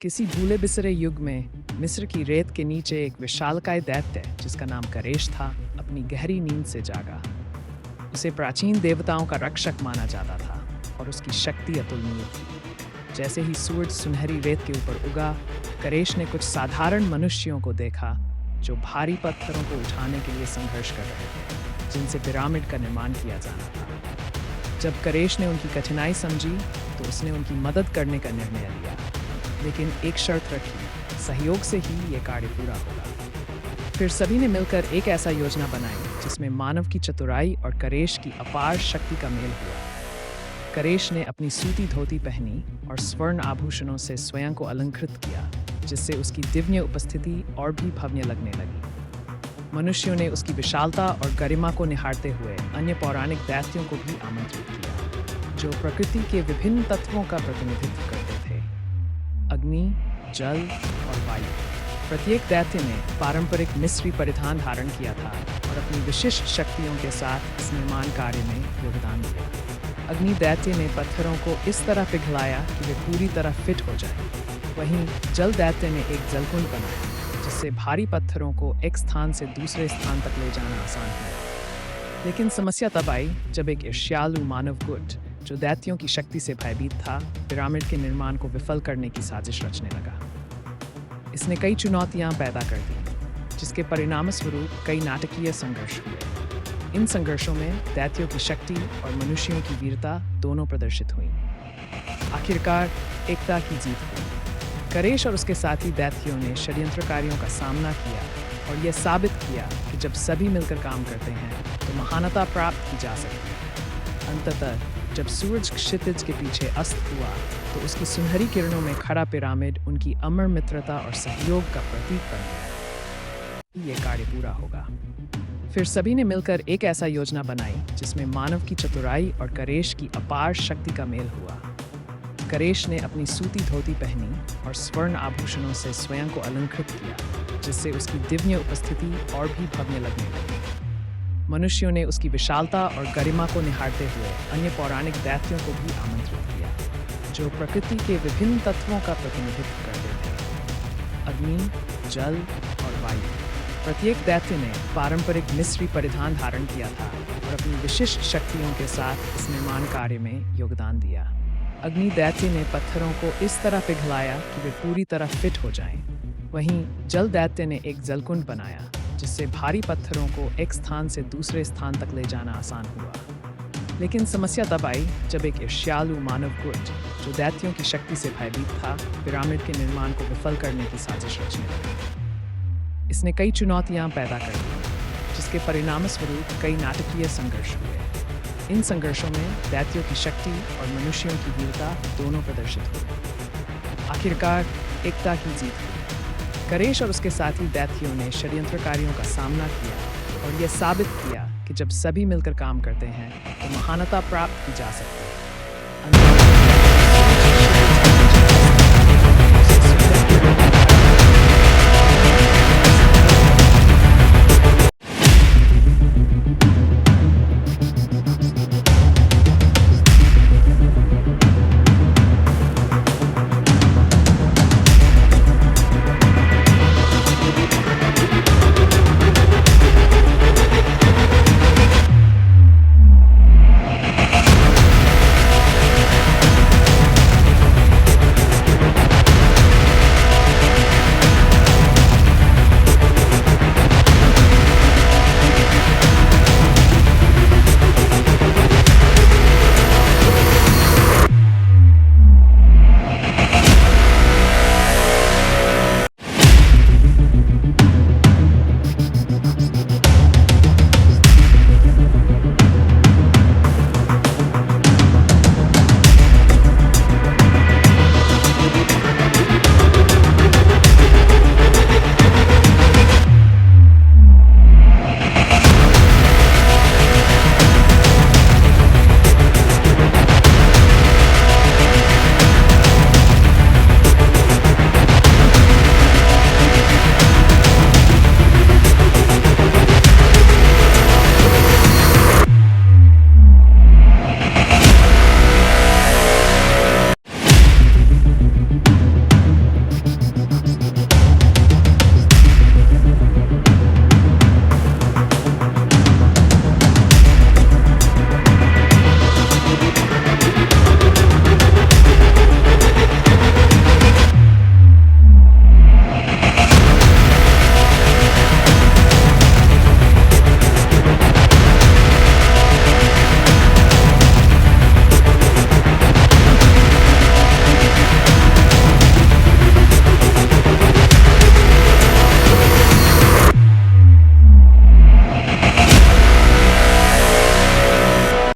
किसी भूले बिसरे युग में मिस्र की रेत के नीचे एक विशालकाय दैत्य जिसका नाम करेश था अपनी गहरी नींद से जागा। उसे प्राचीन देवताओं का रक्षक माना जाता था और उसकी शक्ति अतुलनीय थी। जैसे ही सूरज सुनहरी रेत के ऊपर उगा, करेश ने कुछ साधारण मनुष्यों को देखा जो भारी पत्थरों को उठाने के लिए संघर्ष कर रहे थे, जिनसे पिरामिड का निर्माण किया जाना था। जब करेश ने उनकी कठिनाई समझी तो उसने उनकी मदद करने का निर्णय लिया, लेकिन एक शर्त रखी, सहयोग से ही ये कार्य पूरा होगा। फिर सभी ने मिलकर एक ऐसा योजना बनाई जिसमें मानव की चतुराई और करेश की अपार शक्ति का मेल हुआ। करेश ने अपनी सूती धोती पहनी और स्वर्ण आभूषणों से स्वयं को अलंकृत किया, जिससे उसकी दिव्य उपस्थिति और भी भव्य लगने लगी। मनुष्यों ने उसकी विशालता और गरिमा को निहारते हुए अन्य पौराणिक दैत्यों को भी आमंत्रित किया, जो प्रकृति के विभिन्न तत्वों का प्रतिनिधित्व करते थे: अग्नि, जल और वायु। प्रत्येक दैत्य ने पारंपरिक मिस्री परिधान धारण किया था और अपनी विशिष्ट शक्तियों के साथ इस निर्माण कार्य में योगदान दिया। अग्नि दैत्य ने पत्थरों को इस तरह पिघलाया कि वे पूरी तरह फिट हो जाएं। वहीं जल दैत्य ने एक जलकुंड बनाया, जिससे भारी पत्थरों को एक स्थान से दूसरे स्थान तक ले जाना आसान हुआ। लेकिन समस्या तब आई जब एक ईर्ष्यालु मानव गुट, जो दैत्यों की शक्ति से भयभीत था, पिरामिड के निर्माण को विफल करने की साजिश रचने लगा। इसने कई चुनौतियां पैदा कर दी, जिसके परिणामस्वरूप कई नाटकीय संघर्ष हुए। इन संघर्षों में दैत्यों की शक्ति और मनुष्यों की वीरता दोनों प्रदर्शित हुई। आखिरकार एकता की जीत हुई। करेश और उसके साथी दैत्यों ने षड्यंत्रकारियों का सामना किया और यह साबित किया कि जब सभी मिलकर काम करते हैं तो महानता प्राप्त की जा सकती है। अंततः जब सूरज क्षितिज के पीछे अस्त हुआ तो उसकी सुनहरी किरणों में खड़ा पिरामिड उनकी अमर मित्रता और सहयोग का प्रतीक बन गया। ये कार्य पूरा होगा। फिर सभी ने मिलकर एक ऐसा योजना बनाई जिसमें मानव की चतुराई और करेश की अपार शक्ति का मेल हुआ। करेश ने अपनी सूती धोती पहनी और स्वर्ण आभूषणों से स्वयं को अलंकृत किया, जिससे उसकी दिव्य उपस्थिति और भी भव्य लगने लगी। मनुष्यों ने उसकी विशालता और गरिमा को निहारते हुए अन्य पौराणिक दैत्यों को भी आमंत्रित किया, जो प्रकृति के विभिन्न तत्वों का प्रतिनिधित्व करते थे: अग्नि, जल और वायु। प्रत्येक दैत्य ने पारंपरिक मिस्री परिधान धारण किया था और अपनी विशिष्ट शक्तियों के साथ इस निर्माण कार्य में योगदान दिया। अग्नि दैत्य ने पत्थरों को इस तरह पिघलाया कि वे पूरी तरह फिट हो जाएं। वहीं जल दैत्य ने एक जलकुंड बनाया, जिससे भारी पत्थरों को एक स्थान से दूसरे स्थान तक ले जाना आसान हुआ। लेकिन समस्या तब आई जब एक ईर्ष्यालु मानव गुट, जो दैत्यों की शक्ति से भयभीत था, पिरामिड के निर्माण को विफल करने की साजिश रचने लगा। इसने कई चुनौतियां पैदा कर दी, जिसके परिणामस्वरूप कई नाटकीय संघर्ष हुए। इन संघर्षों में दैत्यों की शक्ति और मनुष्यों की वीरता दोनों प्रदर्शित हुई। आखिरकार एकता की जीत हुई। करेश और उसके साथी दैत्यों ने षड्यंत्रकारियों का सामना किया और यह साबित किया कि जब सभी मिलकर काम करते हैं तो महानता प्राप्त की जा सकती है।